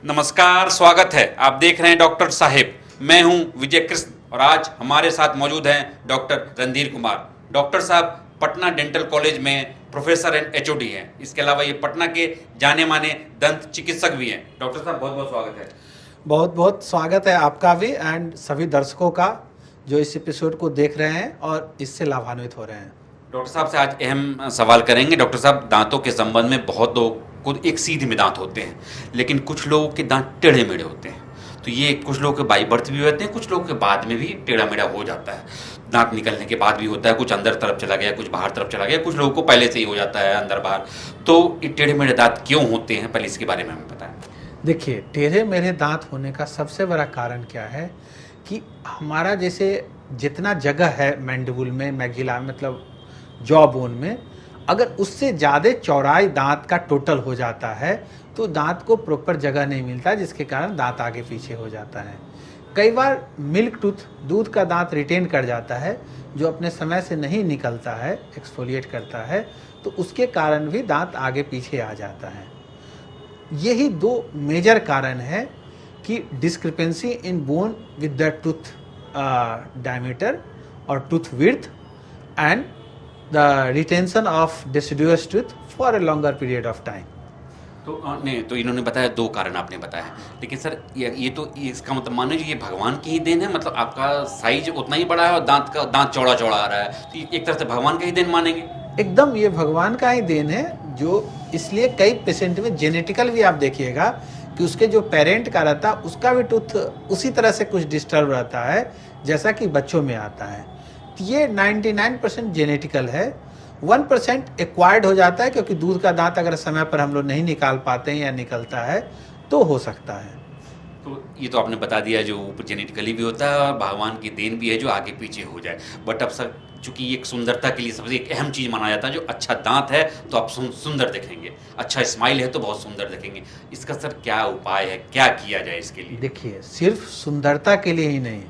नमस्कार, स्वागत है। आप देख रहे हैं डॉक्टर साहिब। मैं हूं विजय कृष्ण और आज हमारे साथ मौजूद हैं डॉक्टर रणधीर कुमार। डॉक्टर साहब पटना डेंटल कॉलेज में प्रोफेसर एंड एचओडी हैं। इसके अलावा ये पटना के जाने माने दंत चिकित्सक भी हैं। डॉक्टर साहब बहुत बहुत स्वागत है। बहुत बहुत स्वागत है आपका भी एंड सभी दर्शकों का जो इस एपिसोड को देख रहे हैं और इससे लाभान्वित हो रहे हैं। डॉक्टर साहब से आज अहम सवाल करेंगे। डॉक्टर साहब, दांतों के संबंध में बहुत लोग को एक सीधे में दांत होते हैं, लेकिन कुछ लोगों के दांत टेढ़े मेढ़े होते हैं। तो ये कुछ लोगों के बाई बर्थ भी होते हैं, कुछ लोगों के बाद में भी टेढ़ा मेढ़ा हो जाता है। दांत निकलने के बाद भी होता है, कुछ अंदर तरफ चला गया, कुछ बाहर तरफ चला गया, कुछ लोगों को पहले से ही हो जाता है अंदर बाहर। तो ये टेढ़े मेढ़े दांत क्यों होते हैं, पहले इसके बारे में हमें बताएं। देखिए, टेढ़े मेढ़े दांत होने का सबसे बड़ा कारण क्या है कि हमारा जैसे जितना जगह है मैंडिबुल में, मैक्सिला मतलब जॉ बोन में, अगर उससे ज़्यादा चौड़ाई दांत का टोटल हो जाता है तो दांत को प्रॉपर जगह नहीं मिलता, जिसके कारण दांत आगे पीछे हो जाता है। कई बार मिल्क टूथ, दूध का दांत रिटेन कर जाता है, जो अपने समय से नहीं निकलता है, एक्सफोलिएट करता है, तो उसके कारण भी दांत आगे पीछे आ जाता है। यही दो मेजर कारण है कि discrepancy in bone with the tooth diameter और tooth width and the retention of deciduous tooth for a longer period of time. तो नहीं, तो इन्होंने बताया दो कारण आपने बताया, लेकिन सर ये तो इसका मतलब मान लीजिए ये भगवान की ही देन है। मतलब आपका साइज उतना ही बड़ा है और दांत चौड़ा चौड़ा आ रहा है, तो एक तरह से भगवान का ही देन मानेंगे। एकदम ये भगवान का ही देन है, जो इसलिए कई पेशेंट में जेनेटिकल भी आप देखिएगा कि उसके जो पेरेंट का रहता है उसका भी टूथ उसी तरह से कुछ डिस्टर्ब रहता है जैसा कि बच्चों में आता है। ये 99% जेनेटिकल है, 1% एक्वायर्ड हो जाता है, क्योंकि दूध का दांत अगर समय पर हम लोग नहीं निकाल पाते हैं या निकलता है तो हो सकता है। तो ये तो आपने बता दिया जो जेनेटिकली भी होता है और भगवान की देन भी है जो आगे पीछे हो जाए। बट अब सर, चूंकि एक सुंदरता के लिए सबसे एक अहम चीज़ माना जाता है, जो अच्छा दांत है तो आप सुंदर दिखेंगे, अच्छा स्माइल है तो बहुत सुंदर दिखेंगे। इसका सर क्या उपाय है, क्या किया जाए इसके लिए? देखिए, सिर्फ सुंदरता के लिए ही नहीं,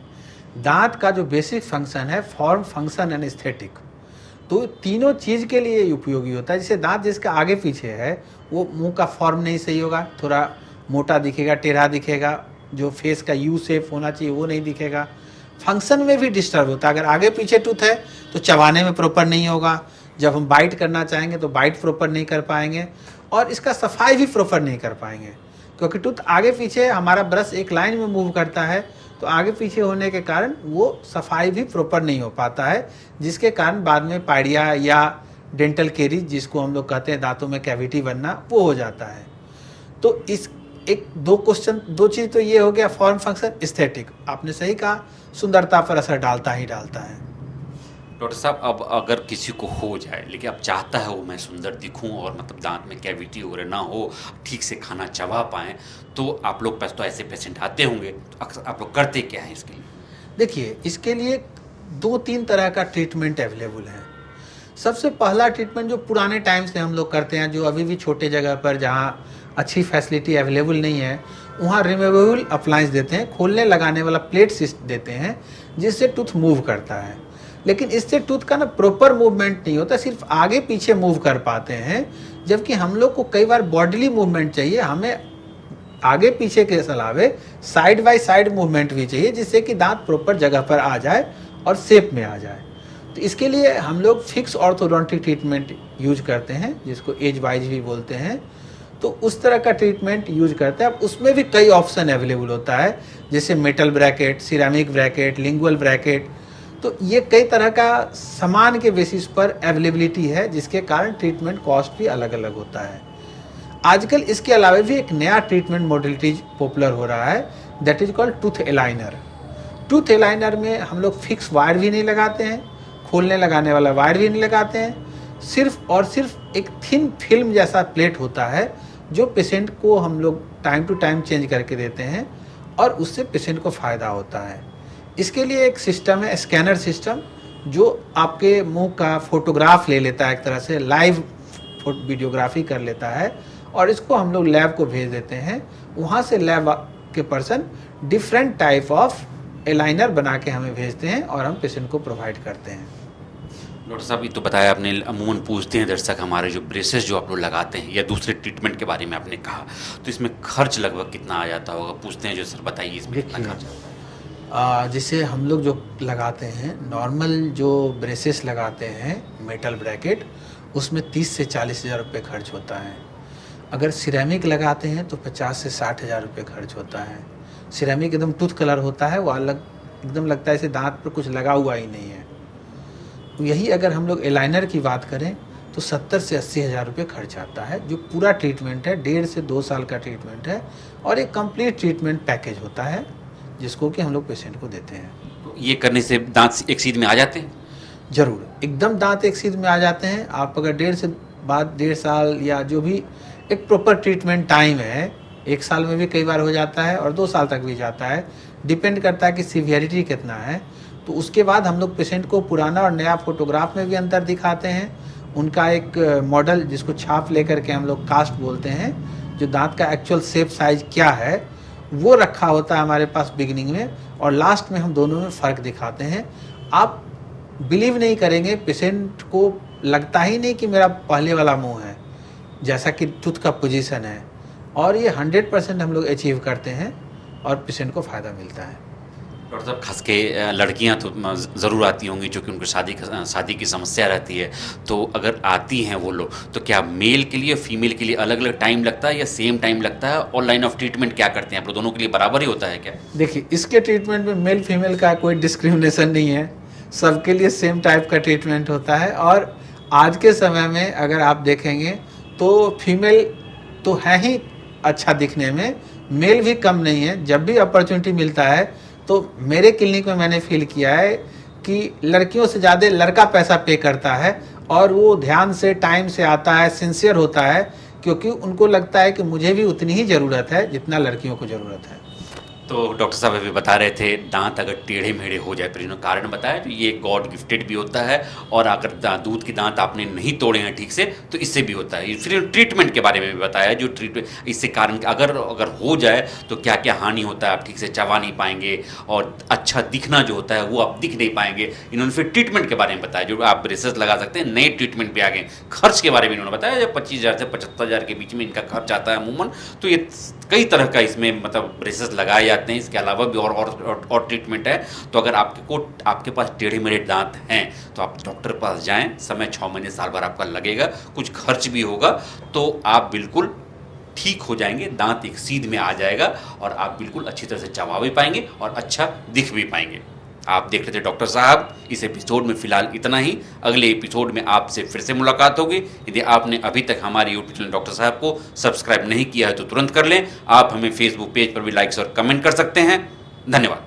दांत का जो बेसिक फंक्शन है, फॉर्म, फंक्शन एंड एस्थेटिक, तो तीनों चीज़ के लिए उपयोगी होता है। जैसे दांत जिसका आगे पीछे है वो मुंह का फॉर्म नहीं सही होगा, थोड़ा मोटा दिखेगा, टेढ़ा दिखेगा, जो फेस का यू शेप होना चाहिए वो नहीं दिखेगा। फंक्शन में भी डिस्टर्ब होता है। अगर आगे पीछे टूथ है तो चबाने में प्रॉपर नहीं होगा, जब हम बाइट करना चाहेंगे तो बाइट प्रॉपर नहीं कर पाएंगे, और इसका सफाई भी प्रॉपर नहीं कर पाएंगे, क्योंकि टूथ आगे पीछे, हमारा ब्रश एक लाइन में मूव करता है, तो आगे पीछे होने के कारण वो सफाई भी प्रॉपर नहीं हो पाता है, जिसके कारण बाद में पाइडिया या डेंटल केरीज, जिसको हम लोग कहते हैं दांतों में कैविटी बनना, वो हो जाता है। तो इस दो चीज़ तो ये हो गया, फॉर्म, फंक्शन, एस्थेटिक। आपने सही कहा, सुंदरता पर असर डालता ही डालता है। डॉक्टर साहब, अब अगर किसी को हो जाए, लेकिन अब चाहता है वो मैं सुंदर दिखूं और मतलब दांत में कैविटी वगैरह ना हो, ठीक से खाना चबा पाएँ, तो आप लोग पास तो ऐसे पेशेंट आते होंगे, तो अक्सर आप लोग करते क्या हैं इसके लिए? देखिए, इसके लिए 2-3 तरह का ट्रीटमेंट अवेलेबल है। सबसे पहला ट्रीटमेंट जो पुराने टाइम से हम लोग करते हैं, जो अभी भी छोटे जगह पर जहाँ अच्छी फैसिलिटी अवेलेबल नहीं है, वहाँ रिमूवेबल अप्लायंस देते हैं, खोलने लगाने वाला प्लेट सिस्टम देते हैं, जिससे टूथ मूव करता है। लेकिन इससे टूथ का ना प्रॉपर मूवमेंट नहीं होता, सिर्फ आगे पीछे मूव कर पाते हैं, जबकि हम लोग को कई बार बॉडीली मूवमेंट चाहिए। हमें आगे पीछे के अलावे साइड बाय साइड मूवमेंट भी चाहिए, जिससे कि दांत प्रॉपर जगह पर आ जाए और शेप में आ जाए। तो इसके लिए हम लोग फिक्स ऑर्थोडोंटिक ट्रीटमेंट यूज करते हैं, जिसको एज वाइज भी बोलते हैं। तो उस तरह का ट्रीटमेंट यूज करते हैं। अब उसमें भी कई ऑप्शन अवेलेबल होता है, जैसे metal bracket, ceramic bracket, lingual bracket. तो ये कई तरह का सामान के बेसिस पर अवेलेबिलिटी है, जिसके कारण ट्रीटमेंट कॉस्ट भी अलग अलग होता है। आजकल इसके अलावा भी एक नया ट्रीटमेंट मॉडलिटीज पॉपुलर हो रहा है, that is called tooth aligner. Tooth aligner में हम लोग फिक्स वायर भी नहीं लगाते हैं, खोलने लगाने वाला वायर भी नहीं लगाते हैं, सिर्फ और सिर्फ एक थिन फिल्म जैसा प्लेट होता है, जो पेशेंट को हम लोग टाइम टू टाइम चेंज करके देते हैं, और उससे पेशेंट को फ़ायदा होता है। इसके लिए एक सिस्टम है, स्कैनर सिस्टम, जो आपके मुंह का फोटोग्राफ ले लेता है, एक तरह से लाइव वीडियोग्राफी कर लेता है, और इसको हम लोग लैब को भेज देते हैं। वहाँ से लैब के person different type of aligner बना के हमें भेजते हैं और हम पेशेंट को प्रोवाइड करते हैं। डॉक्टर साहब ये तो बताया आपने, अमूमन पूछते हैं दर्शक हमारे जो ब्रेसेस जो आप लोग लगाते हैं या दूसरे ट्रीटमेंट के बारे में आपने कहा, तो इसमें खर्च लगभग कितना आ जाता होगा? पूछते हैं जो, सर बताइए इसमें कितना देखिए, खर्च आता है? जिसे हम लोग जो लगाते हैं नॉर्मल जो ब्रेसेस लगाते हैं मेटल ब्रैकेट, उसमें 30 से 40 हज़ार रुपये खर्च होता है। अगर सिरेमिक लगाते हैं तो 50 से 60 हज़ार रुपये खर्च होता है। सिरेमिक एकदम टूथ कलर होता है, वो अलग एकदम लगता है जैसे दांत पर कुछ लगा हुआ ही नहीं है। तो यही अगर हम लोग एलाइनर की बात करें तो 70 से 80 हज़ार रुपये खर्च आता है, जो पूरा ट्रीटमेंट है, 1.5 से 2 साल का ट्रीटमेंट है और एक कंप्लीट ट्रीटमेंट पैकेज होता है जिसको कि हम लोग पेशेंट को देते हैं। तो ये करने से दांत एक सीध में आ जाते हैं? ज़रूर, एकदम दांत एक सीध में आ जाते हैं। आप अगर 1.5 साल या जो भी एक प्रॉपर ट्रीटमेंट टाइम है, 1 साल में भी कई बार हो जाता है और 2 साल तक भी जाता है, डिपेंड करता है कि सीवियरिटी कितना है। तो उसके बाद हम लोग पेशेंट को पुराना और नया फोटोग्राफ में भी अंतर दिखाते हैं। उनका एक मॉडल जिसको छाप लेकर के हम लोग कास्ट बोलते हैं, जो दांत का एक्चुअल शेप साइज क्या है वो रखा होता है हमारे पास बिगिनिंग में, और लास्ट में हम दोनों में फ़र्क दिखाते हैं। आप बिलीव नहीं करेंगे, पेशेंट को लगता ही नहीं कि मेरा पहले वाला मुंह है, जैसा कि टूथ का पोजीशन है, और ये 100% हम लोग अचीव करते हैं और पेशेंट को फ़ायदा मिलता है। डॉक्टर साहब खास के लड़कियां तो ज़रूर आती होंगी, जो कि उनको शादी की समस्या रहती है, तो अगर आती हैं वो लोग, तो क्या मेल के लिए फीमेल के लिए अलग अलग टाइम लगता है या सेम टाइम लगता है? और लाइन ऑफ ट्रीटमेंट क्या करते हैं आप लोग, दोनों के लिए बराबर ही होता है क्या? देखिए, इसके ट्रीटमेंट में मेल फीमेल का कोई डिस्क्रिमिनेशन नहीं है, सबके लिए सेम टाइप का ट्रीटमेंट होता है। और आज के समय में अगर आप देखेंगे तो फीमेल तो है ही अच्छा दिखने में, मेल भी कम नहीं है। जब भी अपॉर्चुनिटी मिलता है तो मेरे क्लिनिक में मैंने फील किया है कि लड़कियों से ज़्यादा लड़का पैसा पे करता है, और वो ध्यान से टाइम से आता है, सिंसियर होता है, क्योंकि उनको लगता है कि मुझे भी उतनी ही ज़रूरत है जितना लड़कियों को ज़रूरत है। तो डॉक्टर साहब अभी बता रहे थे दांत अगर टेढ़े मेढ़े हो जाए, पर इन्होंने कारण बताया, तो ये गॉड गिफ्टेड भी होता है, और अगर दूध के दांत आपने नहीं तोड़े हैं ठीक से तो इससे भी होता है। फिर ट्रीटमेंट के बारे में भी बताया, जो ट्रीटमेंट इससे कारण अगर हो जाए तो क्या क्या हानि होता है, आप ठीक से चबा नहीं पाएंगे और अच्छा दिखना जो होता है वो आप दिख नहीं पाएंगे। इन्होंने फिर ट्रीटमेंट के बारे में बताया, जो आप ब्रेसेस लगा सकते हैं, नए ट्रीटमेंट भी आ गए। खर्च के बारे में इन्होंने बताया, जब 25,000 से 75,000 के बीच में इनका खर्च आता है अमूमन। तो ये कई तरह का इसमें मतलब ब्रेसेस लगाए जाते हैं, इसके अलावा भी और ट्रीटमेंट है। तो अगर आपके पास टेढ़े मेढ़े दांत हैं तो आप डॉक्टर के पास जाएं, समय 6 महीने साल भर आपका लगेगा, कुछ खर्च भी होगा, तो आप बिल्कुल ठीक हो जाएंगे, दांत एक सीध में आ जाएगा और आप बिल्कुल अच्छी तरह से चबा भी पाएंगे और अच्छा दिख भी पाएंगे। आप देख रहे थे डॉक्टर साहब। इस एपिसोड में फिलहाल इतना ही, अगले एपिसोड में आपसे फिर से मुलाकात होगी। यदि आपने अभी तक हमारे यूट्यूब चैनल डॉक्टर साहब को सब्सक्राइब नहीं किया है तो तुरंत कर लें। आप हमें फेसबुक पेज पर भी लाइक्स और कमेंट कर सकते हैं। धन्यवाद।